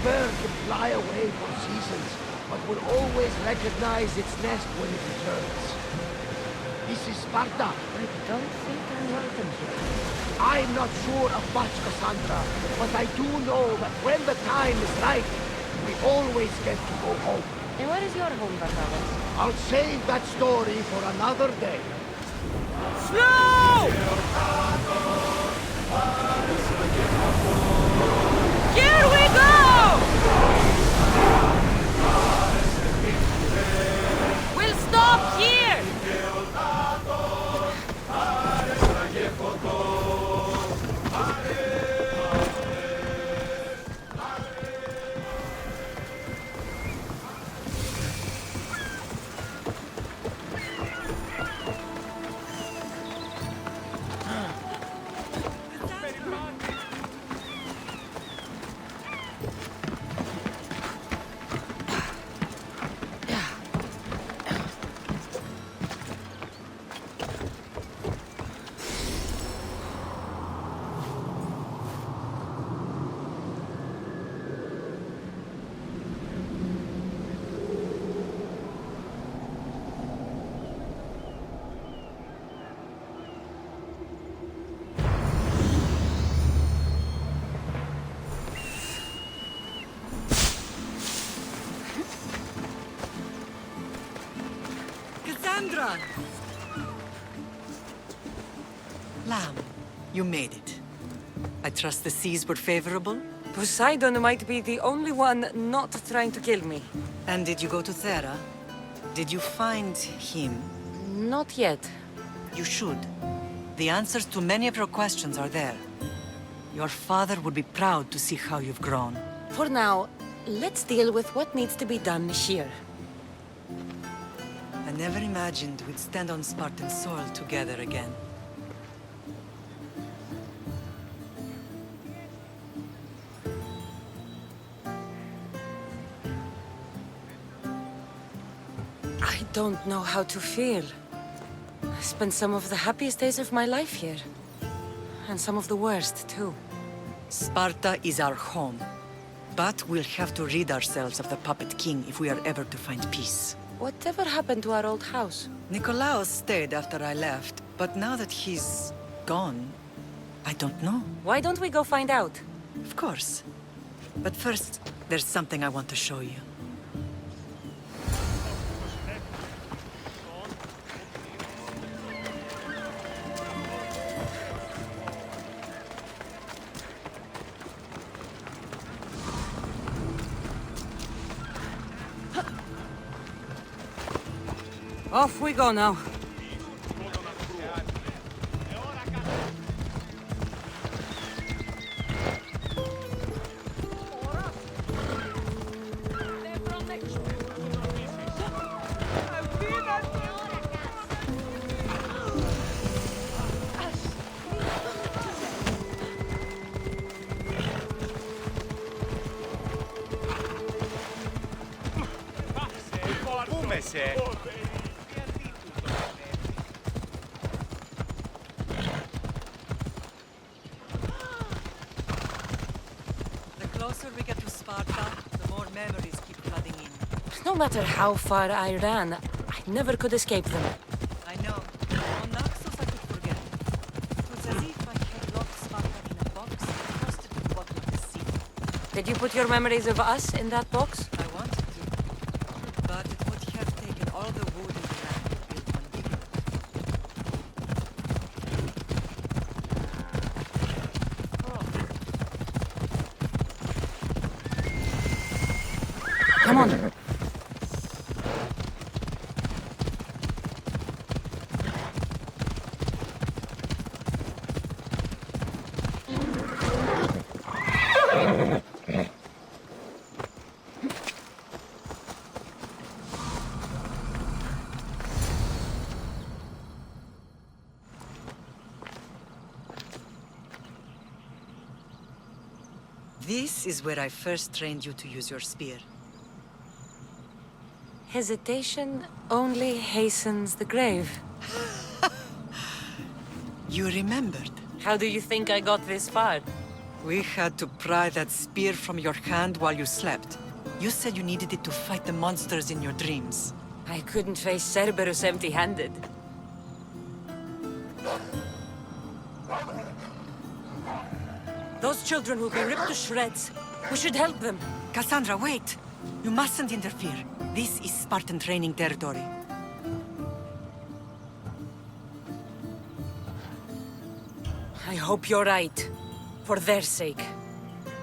bird can fly away for seasons, but will always recognize its nest when it returns. This is Sparta. I don't think I'm welcome here. I'm not sure of much, Kassandra, but I do know that when the time is right, we always get to go home. And where is your home, Barnabas? I'll save that story for another day. Slow! Here we go! We'll stop here! Kassandra! Lamb, you made it. I trust the seas were favorable? Poseidon might be the only one not trying to kill me. And did you go to Thera? Did you find him? Not yet. You should. The answers to many of your questions are there. Your father would be proud to see how you've grown. For now, let's deal with what needs to be done here. I never imagined we'd stand on Spartan soil together again. I don't know how to feel. I spent some of the happiest days of my life here. And some of the worst, too. Sparta is our home. But we'll have to rid ourselves of the Puppet King if we are ever to find peace. Whatever happened to our old house? Nikolaos stayed after I left, but now that he's gone, I don't know. Why don't we go find out? Of course. But first, there's something I want to show you. Off we go now. The closer we get to Sparta, the more memories keep flooding in. No matter how far I ran, I never could escape them. I know. On Naxos I could forget. It was as if I had locked Sparta in a box and tossed it to the bottom of the sea. Did you put your memories of us in that box? I wanted to, but it would have taken all the wood in the land to build one bigger. Come on. This is where I first trained you to use your spear. Hesitation only hastens the grave. You remembered. How do you think I got this far? We had to pry that spear from your hand while you slept. You said you needed it to fight the monsters in your dreams. I couldn't face Cerberus empty-handed. Those children will be ripped to shreds. We should help them. Kassandra, wait! You mustn't interfere. This is Spartan training territory. I hope you're right. For their sake.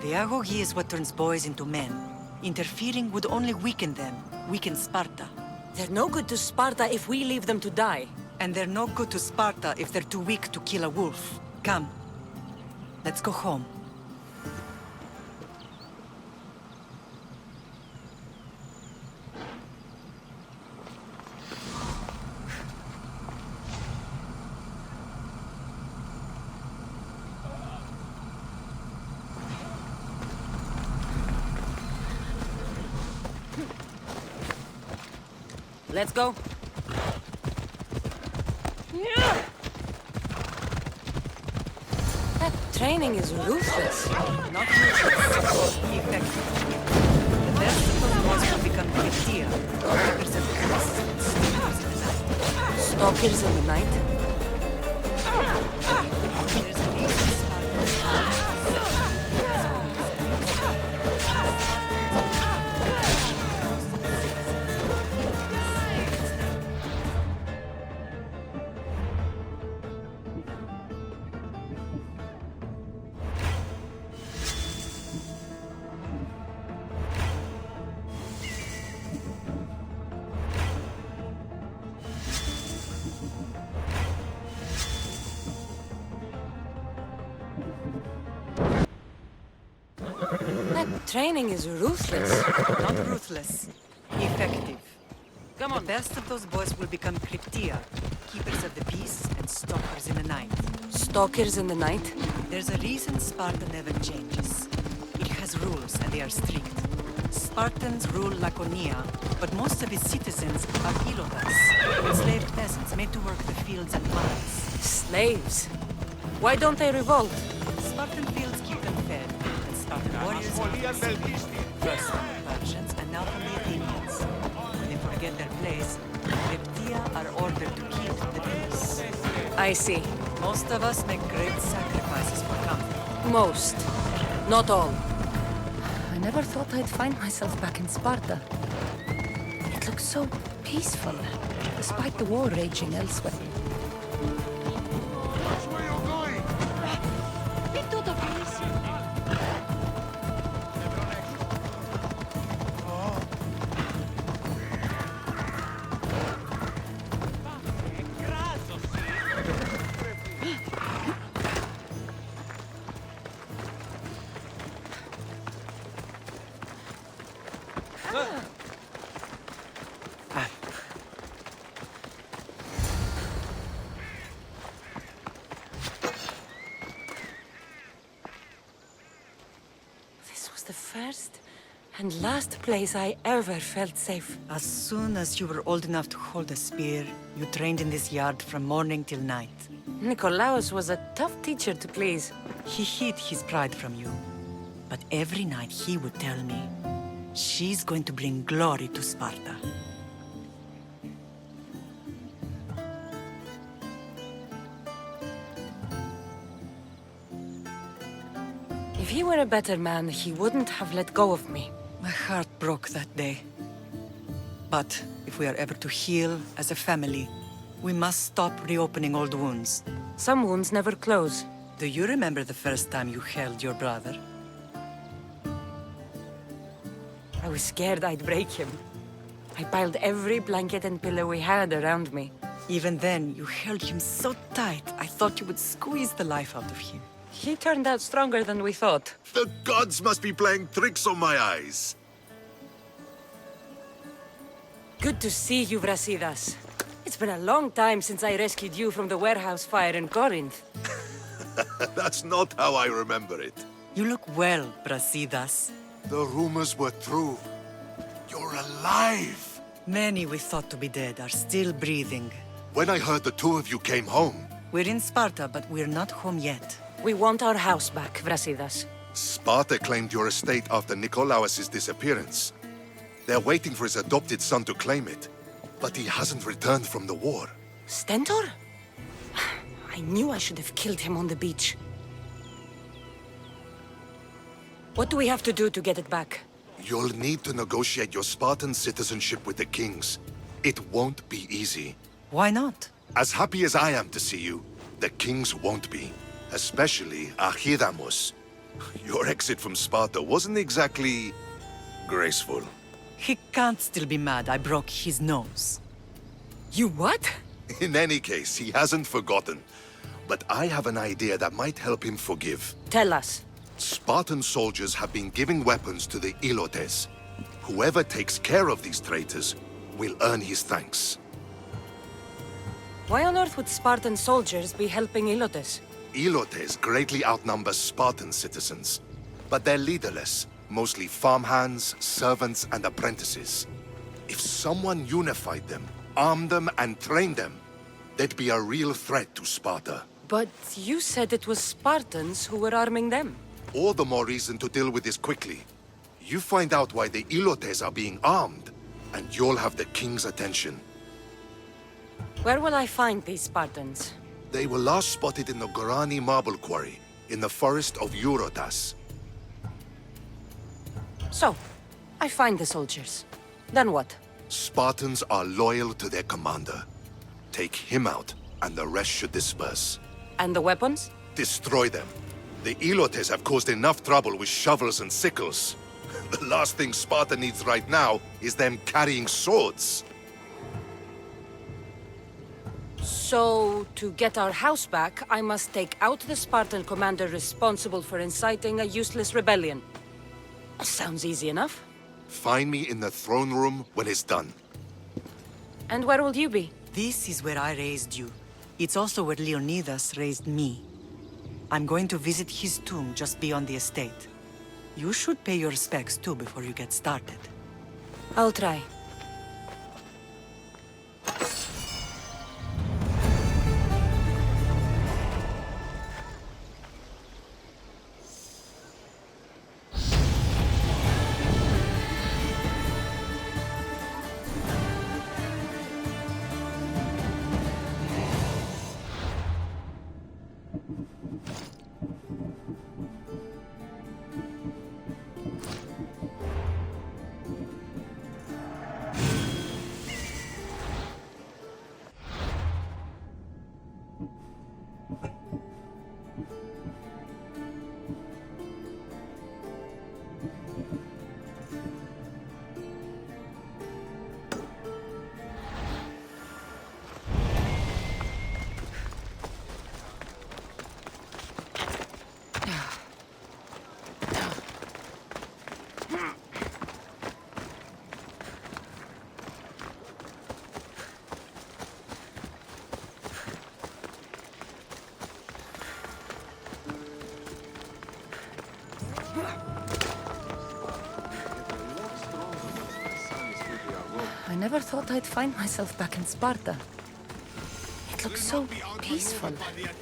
The agogi is what turns boys into men. Interfering would only weaken them, weaken Sparta. They're no good to Sparta if we leave them to die. And they're no good to Sparta if they're too weak to kill a wolf. Come. Let's go home. Let's go. That training is ruthless. Not ruthless. Effective. The best of those boys will become Kriptia, keepers of peace, Stalkers in the night? There's a reason Sparta. That training is ruthless. Not ruthless. Effective. Come The on. best of those boys will become Kriptia, keepers of the peace and stalkers in the night. Stalkers in the night? There's a reason Sparta never changes. It has rules and they are strict. Spartans rule Laconia, but most of its citizens are ilotas, enslaved peasants made to work the fields and mines. Slaves. Why don't they revolt? Spartan fields keep them fed, and Spartan warriors first from the Persians and now from the Athenians. When they forget their place, Reptia are ordered to keep the peace. I see. Most of us make great sacrifices for comfort. Most. Not all. I never thought I'd find myself back in Sparta. It looks so peaceful, despite the war raging elsewhere. This was the first and last place I ever felt safe. As soon as you were old enough to hold a spear, you trained in this yard from morning till night. Nikolaos was a tough teacher to please. He hid his pride from you. But every night he would tell me, she's going to bring glory to Sparta. If he were a better man, he wouldn't have let go of me. My heart broke that day. But if we are ever to heal as a family, we must stop reopening old wounds. Some wounds never close. Do you remember the first time you held your brother? I was scared I'd break him. I piled every blanket and pillow we had around me. Even then, you held him so tight, I thought you would squeeze the life out of him. He turned out stronger than we thought. The gods must be playing tricks on my eyes. Good to see you, Brasidas. It's been a long time since I rescued you from the warehouse fire in Corinth. That's not how I remember it. You look well, Brasidas. The rumors were true. You're alive! Many we thought to be dead are still breathing. When I heard the two of you came home, We're in Sparta, but we're not home yet. We want our house back, Brasidas. Sparta claimed your estate after Nikolaos' disappearance. They're waiting for his adopted son to claim it, but he hasn't returned from the war. Stentor? I knew I should have killed him on the beach. What do we have to do to get it back? You'll need to negotiate your Spartan citizenship with the kings. It won't be easy. Why not? As happy as I am to see you, the kings won't be. Especially Archidamos. Your exit from Sparta wasn't exactly graceful. He can't still be mad I broke his nose. You what? In any case, he hasn't forgotten. But I have an idea that might help him forgive. Tell us. Spartan soldiers have been giving weapons to the Ilotes. Whoever takes care of these traitors will earn his thanks. Why on earth would Spartan soldiers be helping Ilotes? Ilotes greatly outnumber Spartan citizens, but they're leaderless, mostly farmhands, servants, and apprentices. If someone unified them, armed them, and trained them, they'd be a real threat to Sparta. But you said it was Spartans who were arming them. All the more reason to deal with this quickly. You find out why the Ilotes are being armed, and you'll have the king's attention. Where will I find these Spartans? They were last spotted in the Gorani marble quarry, in the forest of Eurotas. So, I find the soldiers. Then what? Spartans are loyal to their commander. Take him out, and the rest should disperse. And the weapons? Destroy them. The Ilotes have caused enough trouble with shovels and sickles. The last thing Sparta needs right now is them carrying swords. So, to get our house back, I must take out the Spartan commander responsible for inciting a useless rebellion. Sounds easy enough. Find me in the throne room when it's done. And where will you be? This is where I raised you. It's also where Leonidas raised me. I'm going to visit his tomb just beyond the estate. You should pay your respects too before you get started. I'll try. I never thought I'd find myself back in Sparta. It looks so peaceful,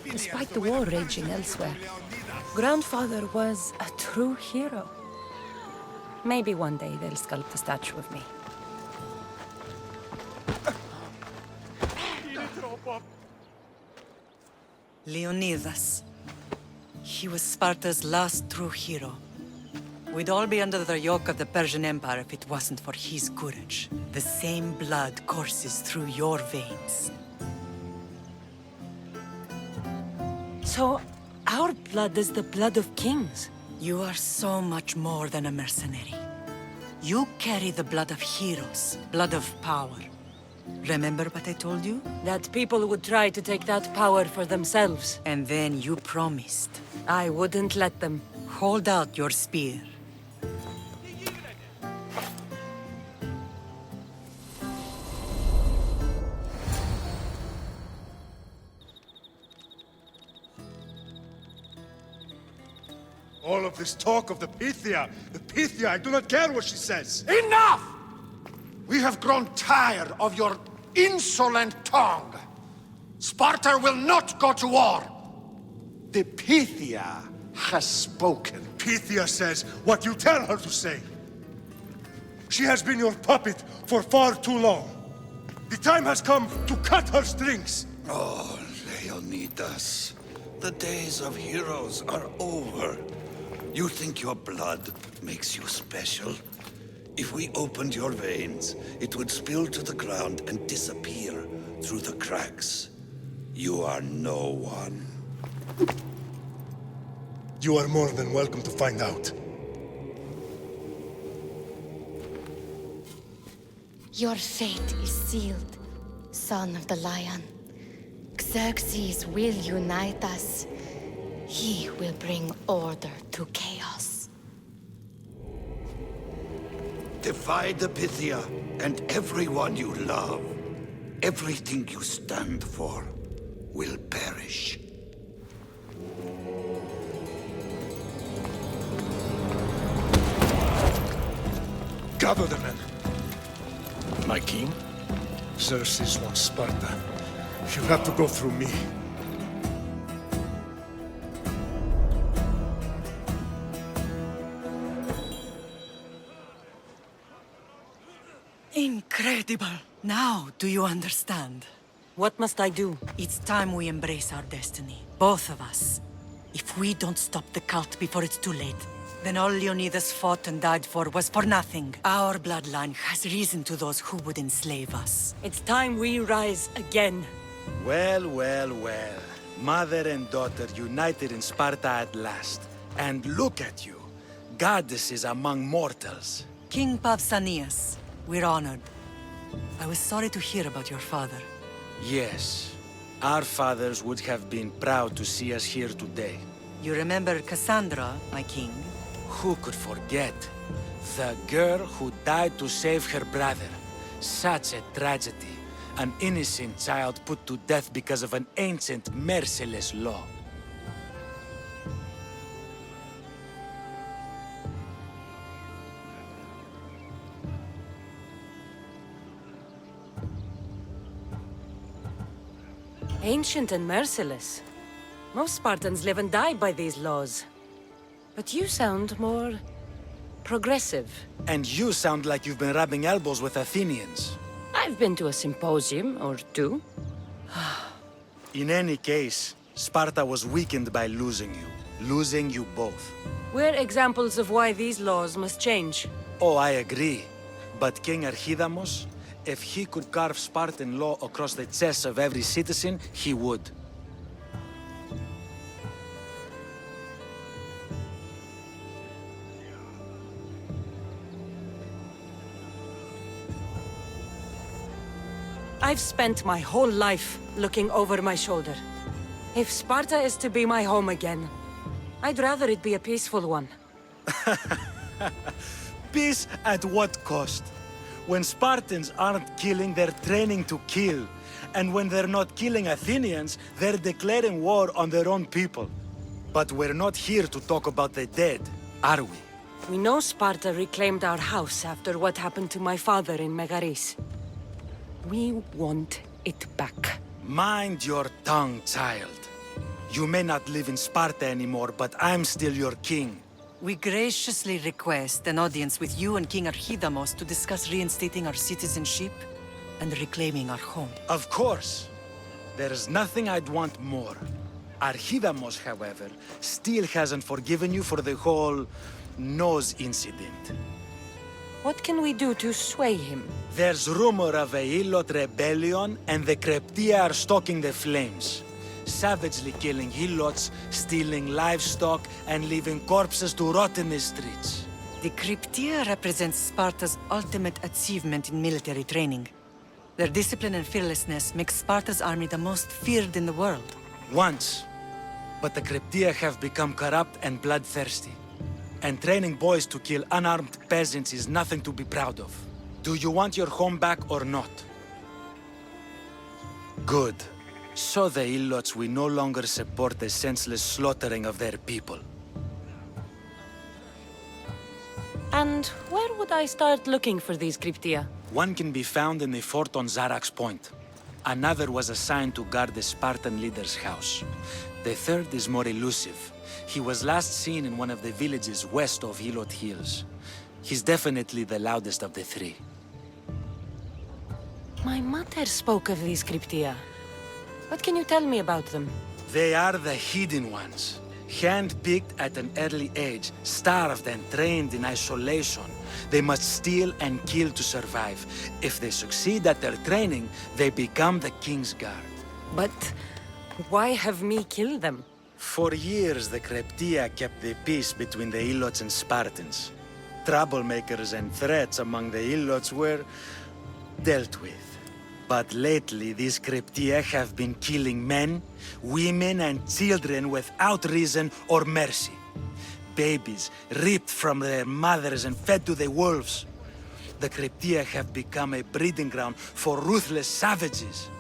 despite the war raging elsewhere. Grandfather was a true hero. Maybe one day they'll sculpt a statue of me. Leonidas. He was Sparta's last true hero. We'd all be under the yoke of the Persian Empire if it wasn't for his courage. The same blood courses through your veins. So, our blood is the blood of kings. You are so much more than a mercenary. You carry the blood of heroes, blood of power. Remember what I told you? That people would try to take that power for themselves. And then you promised. I wouldn't let them. Hold out your spear. All of this talk of the Pythia, I do not care what she says. Enough! We have grown tired of your insolent tongue. Sparta will not go to war. The Pythia has spoken. Pythia says what you tell her to say. She has been your puppet for far too long. The time has come to cut her strings. Oh, Leonidas, the days of heroes are over. You think your blood makes you special? If we opened your veins, it would spill to the ground and disappear through the cracks. You are no one. You are more than welcome to find out. Your fate is sealed, son of the lion. Xerxes will unite us. He will bring order to chaos. Divide the Pythia and everyone you love. Everything you stand for will perish. Gather the men. My king? Xerxes wants Sparta. You'll have to go through me. Incredible! Now, do you understand? What must I do? It's time we embrace our destiny. Both of us. If we don't stop the cult before it's too late, then all Leonidas fought and died for was for nothing. Our bloodline has risen to those who would enslave us. It's time we rise again. Well, well, well. Mother and daughter united in Sparta at last. And look at you. Goddesses among mortals. King Pausanias, we're honored. I was sorry to hear about your father. Yes. Our fathers would have been proud to see us here today. You remember Kassandra, my king? Who could forget? The girl who died to save her brother. Such a tragedy. An innocent child put to death because of an ancient, merciless law. Ancient and merciless. Most Spartans live and die by these laws. But you sound more progressive. And you sound like you've been rubbing elbows with Athenians. I've been to a symposium or two. In any case, Sparta was weakened by losing you. Losing you both. We're examples of why these laws must change. Oh, I agree. But King Archidamos, if he could carve Spartan law across the chests of every citizen, he would. I've spent my whole life looking over my shoulder. If Sparta is to be my home again, I'd rather it be a peaceful one. Peace at what cost? When Spartans aren't killing, they're training to kill. And when they're not killing Athenians, they're declaring war on their own people. But we're not here to talk about the dead, are we? We know Sparta reclaimed our house after what happened to my father in Megaris. We want it back. Mind your tongue, child. You may not live in Sparta anymore, but I'm still your king. We graciously request an audience with you and King Archidamos to discuss reinstating our citizenship and reclaiming our home. Of course. There's nothing I'd want more. Archidamos, however, still hasn't forgiven you for the whole nose incident. What can we do to sway him? There's rumor of a Hilot rebellion, and the Kryptia are stalking the flames. Savagely killing Helots, stealing livestock, and leaving corpses to rot in the streets. The Kryptia represents Sparta's ultimate achievement in military training. Their discipline and fearlessness make Sparta's army the most feared in the world. Once. But the Kryptia have become corrupt and bloodthirsty. And training boys to kill unarmed peasants is nothing to be proud of. Do you want your home back or not? Good. So the Ilots will no longer support the senseless slaughtering of their people. And where would I start looking for these Kryptia? One can be found in the fort on Zarak's Point. Another was assigned to guard the Spartan leader's house. The third is more elusive. He was last seen in one of the villages west of Hilot Hills. He's definitely the loudest of the three. My mother spoke of these cryptia. What can you tell me about them? They are the hidden ones. Hand-picked at an early age, starved and trained in isolation. They must steal and kill to survive. If they succeed at their training, they become the king's guard. But why have me killed them? For years, the Cryptia kept the peace between the Ilots and Spartans. Troublemakers and threats among the Ilots were dealt with. But lately, these Cryptia have been killing men, women, and children without reason or mercy. Babies ripped from their mothers and fed to the wolves. The Cryptia have become a breeding ground for ruthless savages.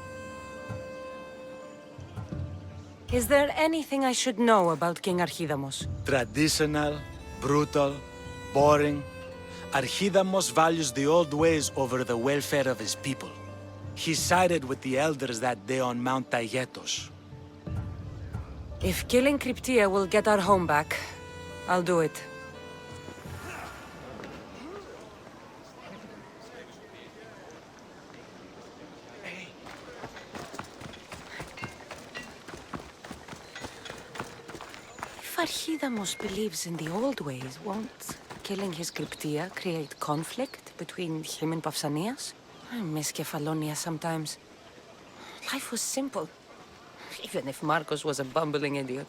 Is there anything I should know about King Archidamos? Traditional, brutal, boring. Archidamos values the old ways over the welfare of his people. He sided with the elders that day on Mount Taygetos. If killing Cryptia will get our home back, I'll do it. If Archidamos believes in the old ways, won't killing his Cryptia create conflict between him and Pausanias? I miss Kefalonia sometimes. Life was simple, even if Marcos was a bumbling idiot.